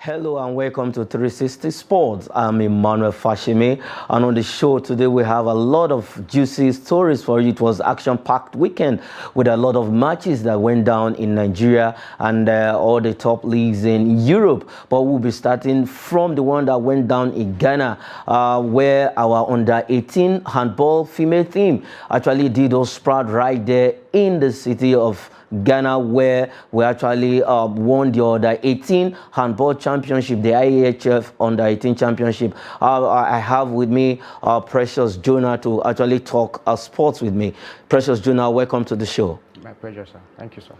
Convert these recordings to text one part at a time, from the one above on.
Hello and welcome to 360 Sports. I'm Emmanuel Fashimi, and on the show today we have a lot of juicy stories for you. It was action-packed weekend with a lot of matches that went down in Nigeria and all the top leagues in Europe. But we'll be starting from the one that went down in Ghana, where our under-18 handball female team actually did us proud right there in the city of Ghana, where we actually won the under-18 handball championship, the IHF under-18 championship. I have with me Precious Jonah to actually talk sports with me. Precious Jonah, welcome to the show. My pleasure, sir. Thank you, sir.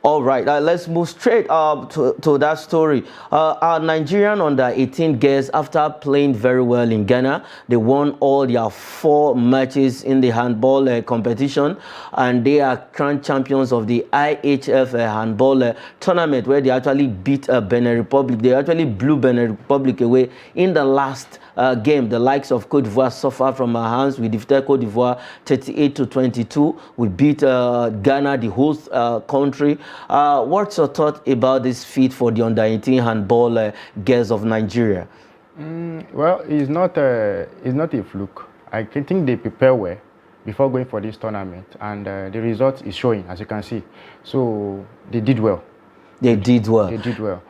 All right, let's move straight to that story. Our Nigerian under-18 girls, after playing very well in Ghana, they won all their 4 matches in the handball competition, and they are crowned champions of the IHF handball tournament, where they actually beat Benin Republic. They actually blew Benin Republic away in the last game. The likes of Cote d'Ivoire suffered from our hands. We defeated Cote d'Ivoire 38-22. We beat Ghana, the host country. What's your thought about this feat for the under-18 handball girls of Nigeria? Well, it's not a fluke. I think they prepare well before going for this tournament, and the result is showing, as you can see. So they did well. They did well. They did well.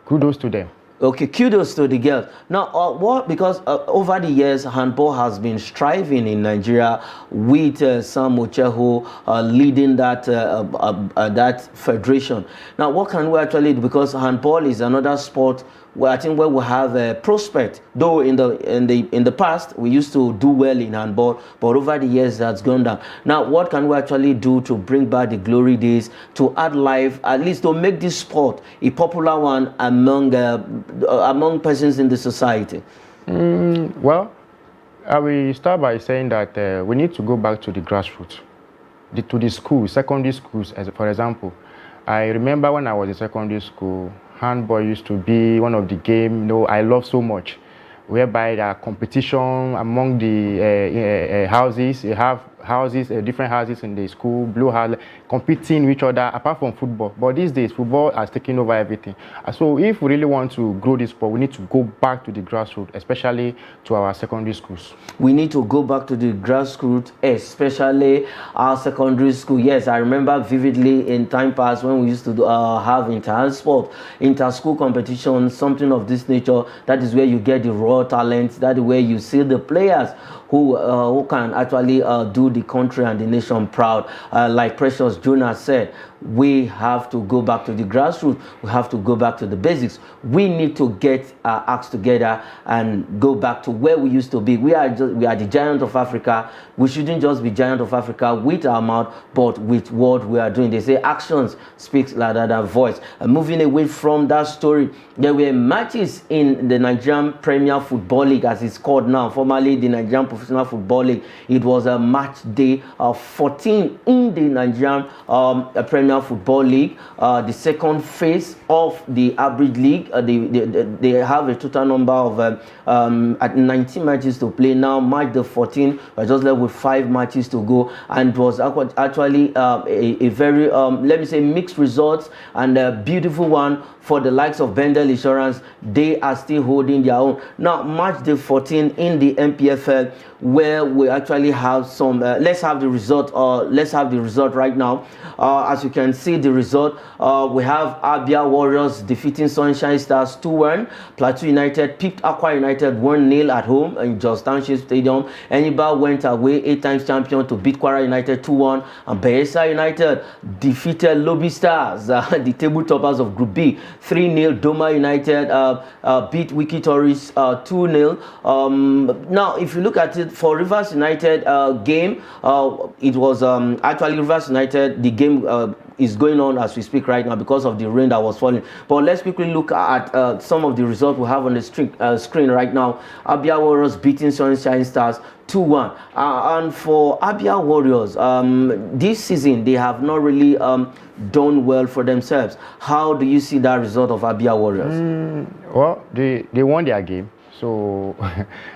Kudos to them. Okay, kudos to the girls. Now, because over the years, handball has been striving in Nigeria with Sam Ocheho leading that federation. Now, what can we actually do? Because handball is another sport where I think we have a prospect. Though in the past we used to do well in handball, but over the years that's gone down. Now, what can we actually do to bring back the glory days, to add life, at least to make this sport a popular one among persons in the society? Well, I will start by saying that we need to go back to the grassroots, to the schools, secondary schools, for example. I remember when I was in secondary school, handball used to be one of the games I love so much, whereby there are competition among the houses. You have houses, different houses in the school, blue house, competing with each other apart from football. But these days, football has taken over everything. So if we really want to grow this sport, we need to go back to the grassroots, especially to our secondary schools. We need to go back to the grassroots, especially our secondary school. Yes, I remember vividly in time past when we used to have inter-school competition, something of this nature. That is where you get the raw talents. That is where you see the players who can actually do the country and the nation proud. Like Precious Jonah said, we have to go back to the grassroots. We have to go back to the basics. We need to get our acts together and go back to where we used to be. We are the giant of Africa. We shouldn't just be giant of Africa with our mouth, but with what we are doing. They say actions speaks louder than voice. Moving away from that story, there were matches in the Nigerian Premier Football League, as it's called now, formerly the Nigerian Professional Football League. It was a match day of 14 in the Nigerian Premier Football League, the second phase of the average league. They have a total number of 19 matches to play now. Match the 14, we're just left with 5 matches to go, and it was actually a very let me say mixed results, and a beautiful one for the likes of Bendel Insurance. They are still holding their own. Now, match day 14 in the MPFL, where we actually have some let's have the result right now. As you can see the result, we have Abia Warriors defeating Sunshine Stars 2-1. Plateau United picked Aqua United 1-0 at home in Jos Township Stadium. Eniba went away 8 times champion to beat Kwara United 2-1, and Bayelsa United defeated Lobby Stars, the table toppers of Group B, 3-0. Doma United beat Wiki Tourists 2-0. Now, if you look at it for Rivers United game, it was actually Rivers United. The game is going on as we speak right now because of the rain that was falling. But let's quickly look at some of the results we have on the screen right now. Abia Warriors beating Sunshine Stars 2-1. And for Abia Warriors, this season they have not really done well for themselves. How do you see that result of Abia Warriors? Well, they won their game. So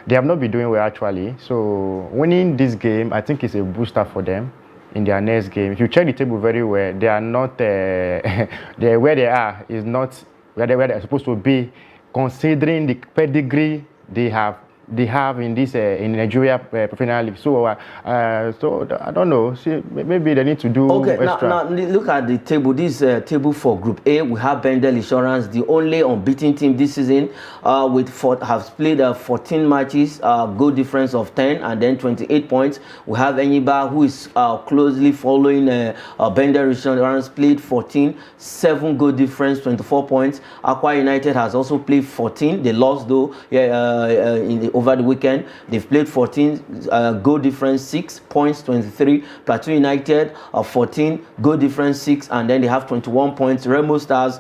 they have not been doing well actually. So winning this game, I think, is a booster for them in their next game. If you check the table very well, they are not where they are is not where they're supposed to be considering the pedigree they have in this in Nigeria professional league. So I don't know. See, maybe they need to do extra. Now look at the table. This table for Group A, we have Bendel Insurance, the only unbeaten team this season, have played 14 matches, goal difference of 10 and then 28 points. We have Enyimba, who is closely following Bendel Insurance, played 14, 7 goal difference, 24 points. Akwa United has also played 14. They lost though over the weekend. They've played 14, goal difference 6 points, 23. Plateau United 14, goal difference 6, and then they have 21 points. Remo Stars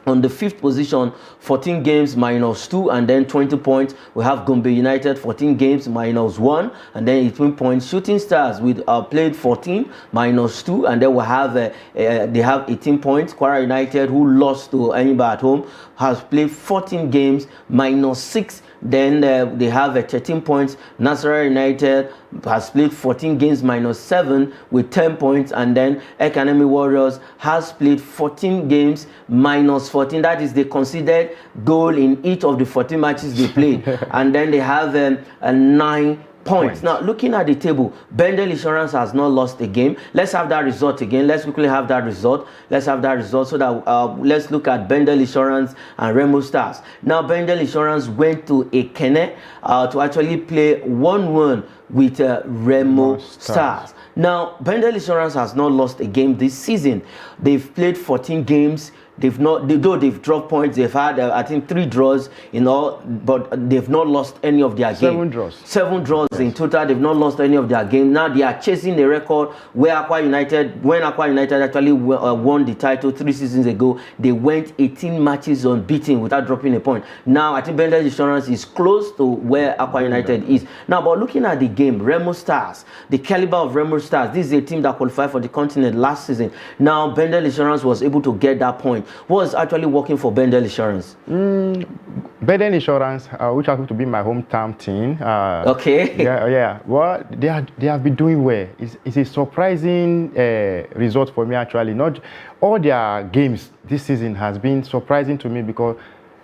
on the 5th position, 14 games minus 2 and then 20 points. We have Gombe United, 14 games minus 1 and then 18 points. Shooting Stars with played 14 minus 2 and then we have they have 18 points. Kwara United, who lost to Enyimba at home, has played 14 games minus 6. Then they have 13 points. Nasarawa United has played 14 games minus 7 with 10 points. And then Academy Warriors has played 14 games minus 14. That is, they considered goal in each of the 14 matches they played. And then they have 9 points. Now, looking at the table, Bendel Insurance has not lost a game. Let's have that result again. Let's quickly have that result. Let's have that result so that let's look at Bendel Insurance and Remo Stars. Now, Bendel Insurance went to Ekene to actually play 1-1 with Remo Stars. Now, Bendel Insurance has not lost a game this season. They've played 14 games. Though they've dropped points, they've had I think 3 draws in all, but they've not lost any of their games. 7 draws in total. They've not lost any of their games. Now they are chasing the record where when Akwa United actually won the title 3 seasons ago, they went 18 matches unbeaten without dropping a point. Now I think Bendel Insurance is close to where Akwa United is. Now, but looking at the game, Remo Stars, the caliber of Remo Stars, this is a team that qualified for the continent last season. Now Bendel Insurance was able to get that point. What was actually working for Bendel Insurance? Bendel Insurance, which happens to be my hometown team. Okay. Yeah. Well, they have been doing well. It's a surprising result for me actually. Not all their games this season has been surprising to me because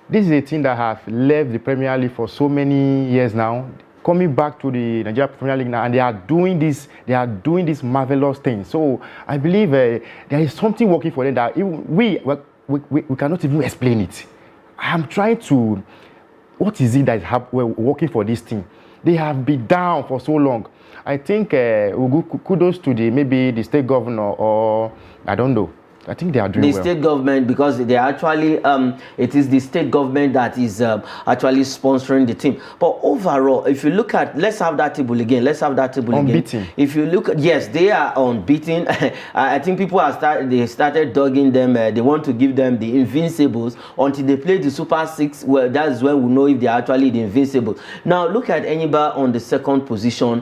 this is a team that have left the Premier League for so many years now, coming back to the Nigeria Premier League now, and they are doing this this marvelous thing. So I believe there is something working for them that we cannot even explain it. I'm trying to, what is it that is working for this team? They have been down for so long. I think kudos to maybe the state governor, or I don't know. I think they are doing well. The state government, because they actually it is the state government that is actually sponsoring the team. But overall, if you look at, let's have that table again. Unbeaten. If you look at, yes, they are unbeaten. I think people started dogging them. They want to give them the Invincibles until they play the Super 6. Well, that's when we know if they are actually the Invincibles. Now look at Enyimba on the 2nd position.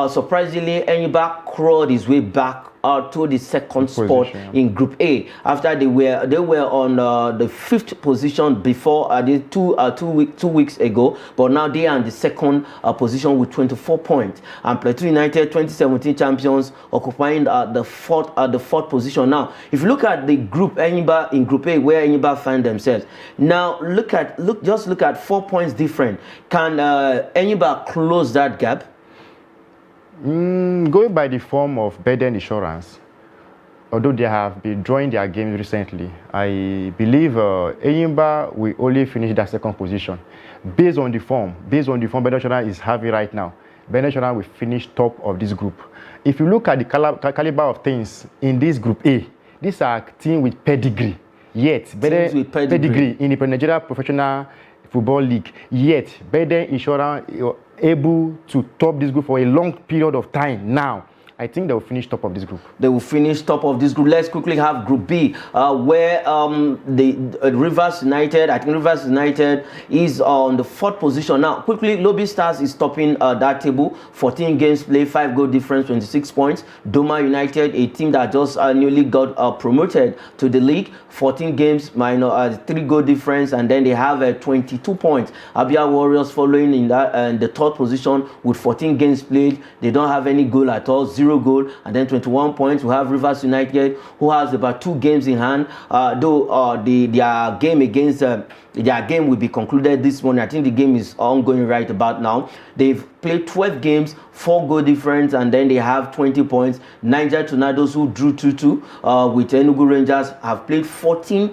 Surprisingly, Enyimba crawled his way back to the 2nd spot in Group A after they were on the 5th position before two weeks ago, but now they are in the 2nd position with 24 points. And Plateau United, 2017 champions, occupying the 4th position. Now, if you look at the group, Enyimba in Group A, where Enyimba find themselves, now just look at 4 points different. Can Enyimba close that gap? Going by the form of Bendel Insurance, although they have been drawing their games recently, I believe Enyimba will only finish that 2nd position. Based on the form Bendel Insurance is having right now, Bendel Insurance will finish top of this group. If you look at the caliber of things in this Group A, these are teams with pedigree. Yet, pedigree in the Nigeria Professional Football League. Yet, Bendel Insurance able to top this group for a long period of time now. I think they will finish top of this group. They will finish top of this group. Let's quickly have Group B, where the Rivers United, I think Rivers United is on the 4th position. Now, quickly, Lobby Stars is topping that table. 14 games played, 5 goal difference, 26 points. Doma United, a team that just newly got promoted to the league, 14 games, minus 3 goal difference, and then they have 22 points. Abia Warriors following in that the 3rd position with 14 games played. They don't have any goal at all, 0 goal, and then 21 points. We have Rivers United, who has about 2 games in hand, though their game against their game will be concluded this morning. I think the game is ongoing right about now. They've played 12 games, 4 goal difference, and then they have 20 points. Niger Tornadoes, who drew 2-2 with Enugu Rangers, have played 14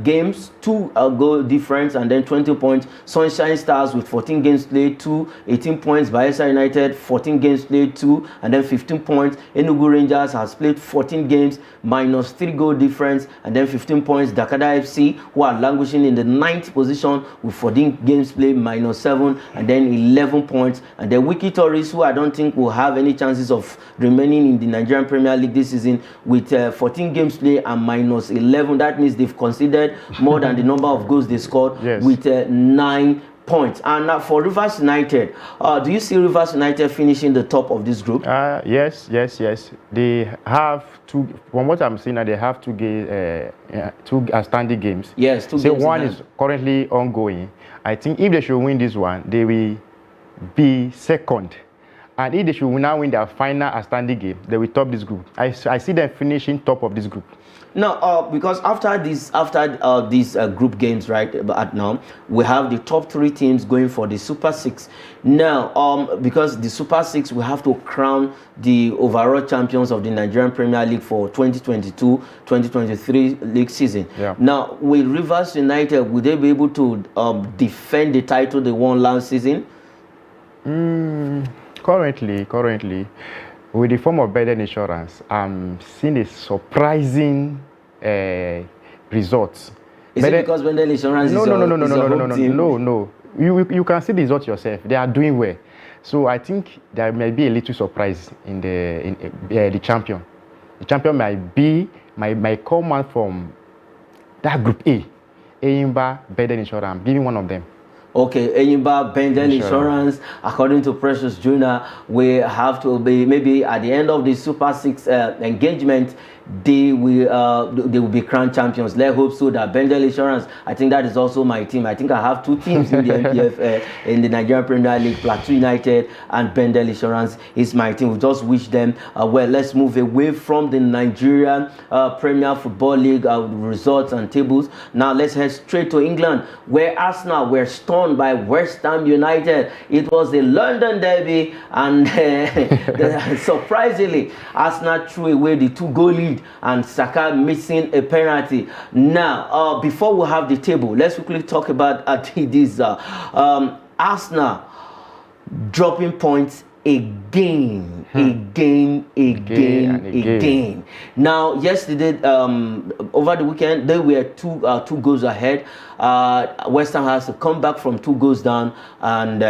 games, 2 goal difference, and then 20 points. Sunshine Stars with 14 games played, 18 points. Bayelsa United, 14 games played, 2, and then 15 points. Enugu Rangers has played 14 games, minus 3 goal difference, and then 15 points. Dakada FC, who are languishing in the 9th position with 14 games played, minus 7, and then 11 points. And then Wiki Tourists, who I don't think will have any chances of remaining in the Nigerian Premier League this season, with 14 games played and minus 11. That means they've conceded more than the number of goals they scored, yes, with 9 points. And now for Rivers United, do you see Rivers United finishing the top of this group? Yes. They have 2. From what I'm seeing, they have 2 standing games. Yes, 2 games. One is currently ongoing. I think if they should win this one, they will be second. And if they should now win their final standing game, they will top this group. I see them finishing top of this group. No, because after these group games, right, at now, we have the top 3 teams going for the Super 6. Now, because the Super 6, we have to crown the overall champions of the Nigerian Premier League for 2022-2023 league season. Yeah. Now, with Rivers United, will they be able to defend the title they won last season? Currently, with the form of Beden Insurance, I'm seeing a surprising results. Is it because Benden Insurance is a home team? No. You can see the results yourself. They are doing well. So I think there may be a little surprise in the champion. The champion might come out from that group A. Eyimba, Benden Insurance. I'm giving one of them. Okay, Eyimba, Benden Insurance, according to Precious Junior, we have to be maybe at the end of the Super 6 engagement, they will be crowned champions. Let's hope so. That Benden Insurance, I think that is also my team. I think I have 2 teams in the NPF in the Nigerian Premier League. Plateau United and Benden Insurance is my team. We just wish them well. Let's move away from the Nigerian Premier Football League results and tables. Now let's head straight to England, where Arsenal were stunned by West Ham United. It was the London derby, and surprisingly, Arsenal threw away the 2-goal lead, and Saka missing a penalty. Now, before we have the table, let's quickly talk about this Arsenal dropping points again. Now, yesterday, over the weekend, they were two goals ahead. West Ham has to come back from 2 goals down, and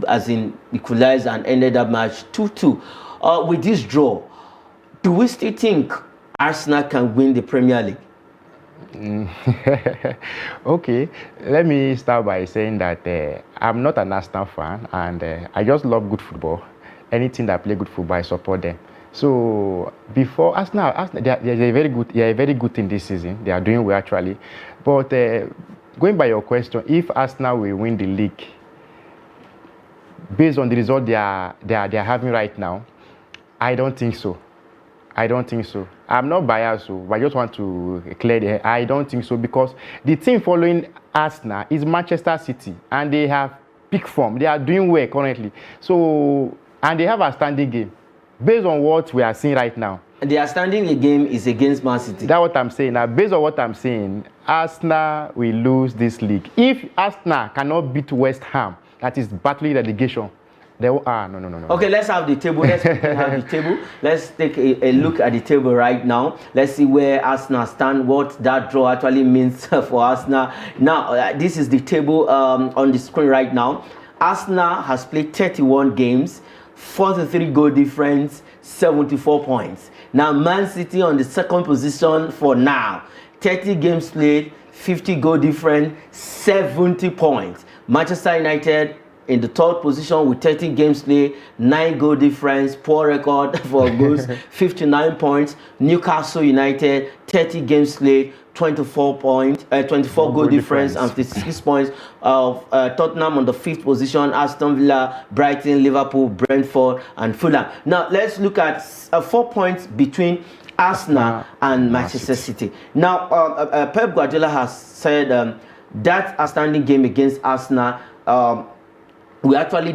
as in equalized and ended that match 2-2. With this draw, do we still think Arsenal can win the Premier League? Okay, let me start by saying that I'm not an Arsenal fan, and I just love good football. Anything that play good football, I support them. So before Arsenal, they are a very good team this season. They are doing well actually. But going by your question, if Arsenal will win the league based on the result they are having right now, I don't think so. I'm not biased, but I just want to clear the air. I don't think so, because the team following Arsenal is Manchester City, and they have peak form. They are doing well currently. So, and they have a standing game. Based on what we are seeing right now, their standing game is against Man City. That's what I'm saying. Now, based on what I'm saying, Arsenal will lose this league. If Arsenal cannot beat West Ham, that is battling relegation, they will, no. Okay, let's have the table. Let's have the table. Let's take a look at the table right now. Let's see where Arsenal stand, what that draw actually means for Arsenal. Now, this is the table on the screen right now. Arsenal has played 31 games, 43 goal difference, 74 points. Now, Man City on the second position for now. 30 games played, 50 goal difference, 70 points. Manchester United in the third position with 30 games played, 9 goal difference, poor record for goals, 59 points. Newcastle United, 30 games played, 24 points, 24 goal difference and 56 points. Tottenham on the 5th position, Aston Villa, Brighton, Liverpool, Brentford, and Fulham. Now let's look at 4 points between Arsenal and Manchester City. Now Pep Guardiola has said that outstanding game against Arsenal we actually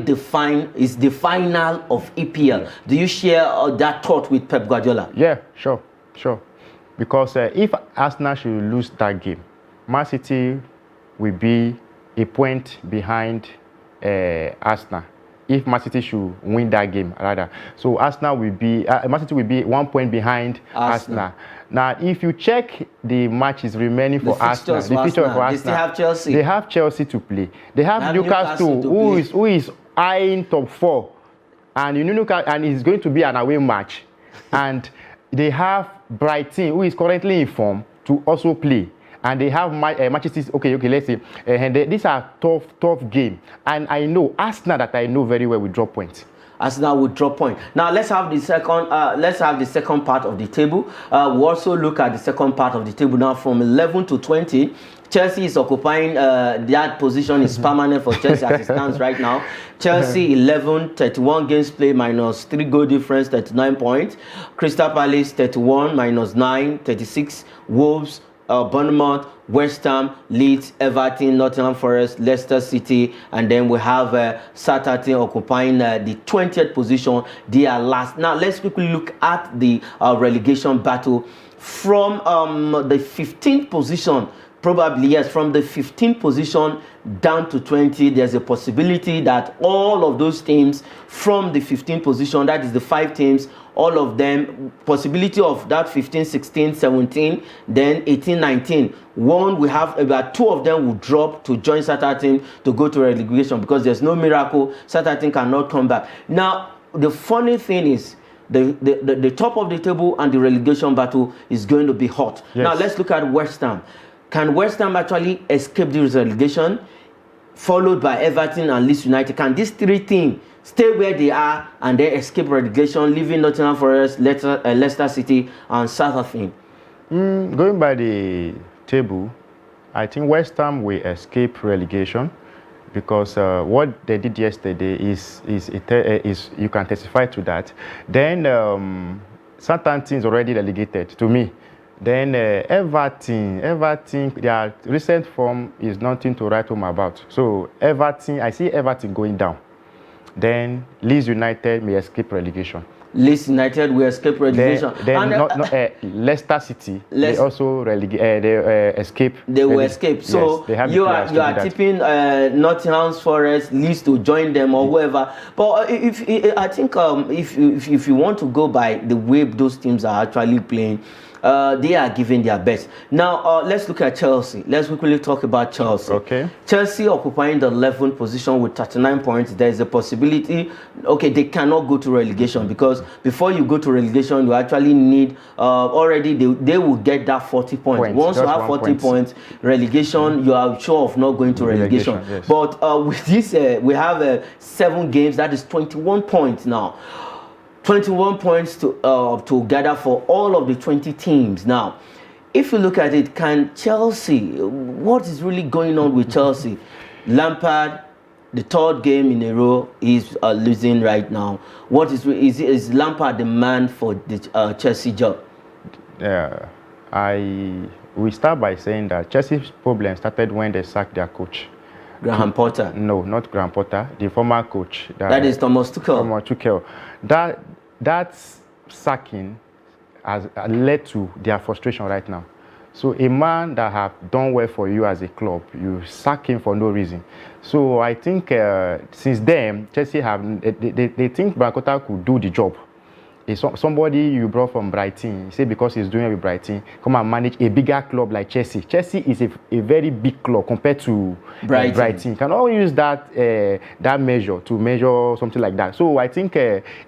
is the final of EPL. Do you share that thought with Pep Guardiola? Yeah, sure. Because if Arsenal should lose that game, Man City will be a point behind Arsenal. If Man City should win that game, rather, so Arsenal will be Man City will be 1 point behind Arsenal. Now, if you check the matches remaining for Arsenal, the fixture for Arsenal, they still have Chelsea. They have Chelsea to play. They have Newcastle, who is eyeing top 4, and and it's going to be an away match, and they have Brighton, who is currently in form, to also play. And they have Manchester. Okay, let's say these are tough game. And I know Arsenal, that I know very well, will drop points. Arsenal will drop point. Now let's have the second. Let's have the second part of the table. We also look at the second part of the table now from 11 to 20. Chelsea is occupying that position is permanent for Chelsea as it stands right now. Chelsea 11, 31 games played, minus 3 goal difference, 39 points. Crystal Palace 31, minus 9, 36. Wolves, Bournemouth, West Ham, Leeds, Everton, Nottingham Forest, Leicester City, and then we have Southampton occupying the 20th position. They are last. Now let's quickly look at the relegation battle from the 15th position. Probably, yes, from the 15th position down to 20, there's a possibility that all of those teams from the 15th position, that is the 5 teams, all of them, possibility of that 15, 16, 17, then 18, 19. One, we have about 2 of them will drop to join Southampton to go to relegation, because there's no miracle. Southampton cannot come back. Now, the funny thing is, the top of the table and the relegation battle is going to be hot. Yes. Now, let's look at West Ham. Can West Ham actually escape this relegation, followed by Everton and Leeds United? Can these 3 teams stay where they are and then escape relegation, leaving Nottingham Forest, Leicester City, and Southampton? Going by the table, I think West Ham will escape relegation, because what they did yesterday is you can testify to that. Then Southampton is already relegated to me. Then Everton, their recent form is nothing to write home about. So Everton, I see Everton going down. Then Leeds United may escape relegation. Leeds United will escape relegation. Then Leicester City, they also escape. They will escape. So yes, you are tipping Nottingham Forest, Leeds to join them or whoever. But I think if you want to go by the way those teams are actually playing, they are giving their best. Now, let's look at Chelsea. Let's quickly talk about Chelsea. Okay. Chelsea occupying the 11th position with 39 points. There is a possibility, okay, they cannot go to relegation, because before you go to relegation, you actually need, already they will get that 40 points. Once you have 40 points, relegation, you are sure of not going to relegation. Yes. But with this, we have 7 games, that is 21 points now. 21 points to gather for all of the 20 teams. Now, if you look at it, can Chelsea, what is really going on with Chelsea? Lampard, the 3rd game in a row, is losing right now. What is Lampard the man for the Chelsea job? Yeah, we start by saying that Chelsea's problem started when they sacked their coach. Graham Potter. No, not Graham Potter, the former coach. That is Thomas Tuchel. Thomas Tuchel. That sacking has led to their frustration right now. So a man that have done well for you as a club, you sack him for no reason. So I think since then, Chelsea they think Brancota could do the job. It's somebody you brought from Brighton, you say because he's doing it with Brighton, come and manage a bigger club like Chelsea. Chelsea is a very big club compared to Brighton. You can all use that measure to measure something like that. So I think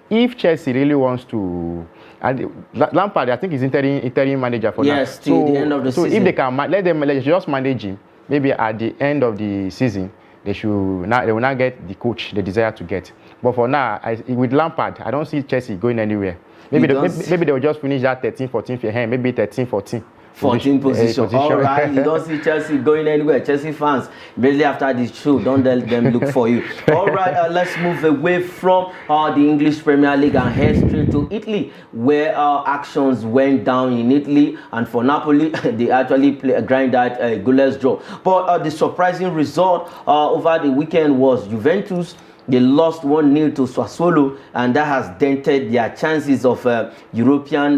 if Chelsea really wants to, and Lampard, I think, is interim manager for yes, that. Till the end of the season. So if they can let them just manage him, maybe at the end of the season, they will not get the coach they desire to get. But for now, with Lampard, I don't see Chelsea going anywhere. Maybe they will just finish that 13, 14, maybe 13, 14. 14th position. All right, you don't see Chelsea going anywhere. Chelsea fans, immediately after this show, don't let them look for you. All right, let's move away from the English Premier League and head straight to Italy, where actions went down in Italy. And for Napoli, they actually grind that goalless draw. But the surprising result over the weekend was Juventus. They lost 1-0 to Sassuolo, and that has dented their chances of European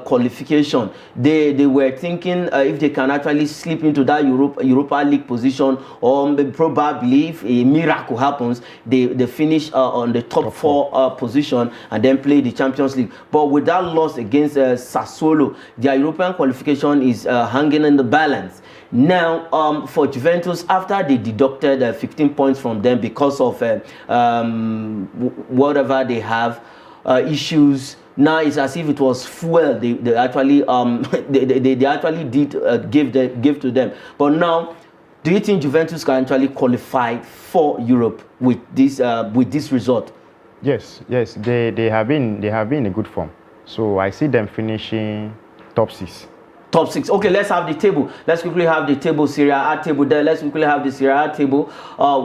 qualification. They were thinking if they can actually slip into that Europa League position, or probably if a miracle happens, they finish on the top four position and then play the Champions League. But with that loss against Sassuolo, their European qualification is hanging in the balance. Now, for Juventus, after they deducted 15 points from them because of whatever they have, issues, now it's as if it was fuel they actually they actually did give to them. But now, do you think Juventus can actually qualify for Europe with this result? Yes, they have been in a good form. So I see them finishing top 6. Top 6. Okay, let's have the table. Let's quickly have the table, Serie A table there. Let's quickly have the Serie A table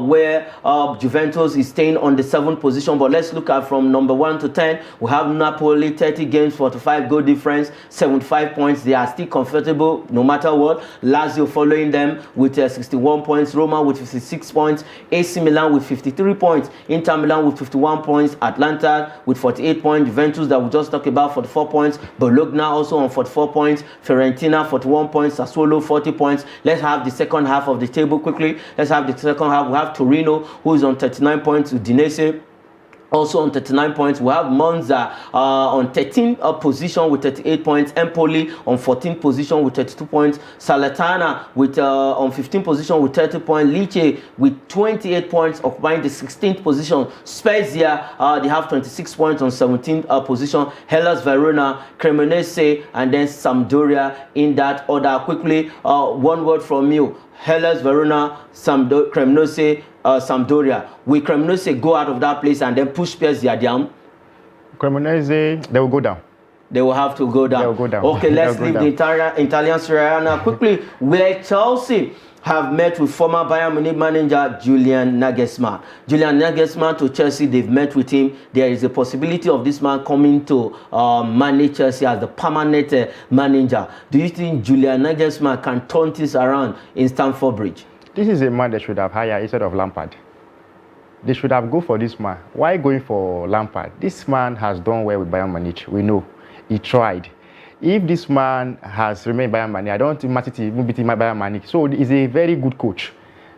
where Juventus is staying on the 7th position. But let's look at from number 1 to 10. We have Napoli, 30 games, 45 goal difference, 75 points. They are still comfortable no matter what. Lazio following them with 61 points. Roma with 56 points. AC Milan with 53 points. Inter Milan with 51 points. Atlanta with 48 points. Juventus that we just talked about, 44 points. Bologna also on 44 points. Fiorentina 41 points, Sassuolo 40 points. Let's have the second half of the table quickly. Let's have the second half. We have Torino, who is on 39 points, Udinese also on 39 points. We have Monza on 13th position with 38 points. Empoli on 14th position with 32 points. Salernitana with on 15th position with 30 points. Lecce with 28 points, occupying the 16th position. Spezia, they have 26 points on 17th position. Hellas Verona, Cremonese, and then Sampdoria in that order. Quickly, one word from you. Hellas Verona, Cremonese, Sampdoria. Will Cremonese go out of that place and then push Spezia down? Cremonese, they will go down. They will have to go down. They will go down. Okay, let's leave the Italian Serie A now quickly, where Chelsea have met with former Bayern Munich manager Julian Nagelsmann. Julian Nagelsmann to Chelsea, they've met with him. There is a possibility of this man coming to manage Chelsea as the permanent manager. Do you think Julian Nagelsmann can turn this around in Stamford Bridge? This is a man they should have hired instead of Lampard. They should have go for this man. Why going for Lampard? This man has done well with Bayern Munich. We know. He tried. If this man has remained Bayern Munich, I don't think Man City will beat him at Bayern Munich. So he's a very good coach.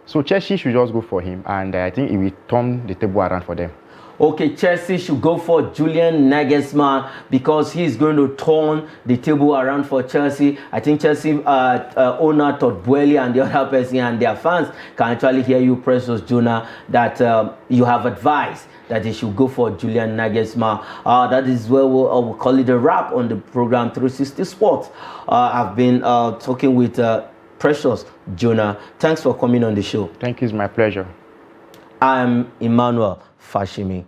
So Chelsea should just go for him, and I think he will turn the table around for them. Okay, Chelsea should go for Julian Nagelsmann because he's going to turn the table around for Chelsea. I think Chelsea owner Todd Boehly and the other person and their fans can actually hear you, Precious Jonah, that you have advised that they should go for Julian Nagelsmann. That is where we'll call it a wrap on the program 360 Sports. I've been talking with Precious Jonah. Thanks for coming on the show. Thank you, it's my pleasure. I'm Emmanuel Fashimi.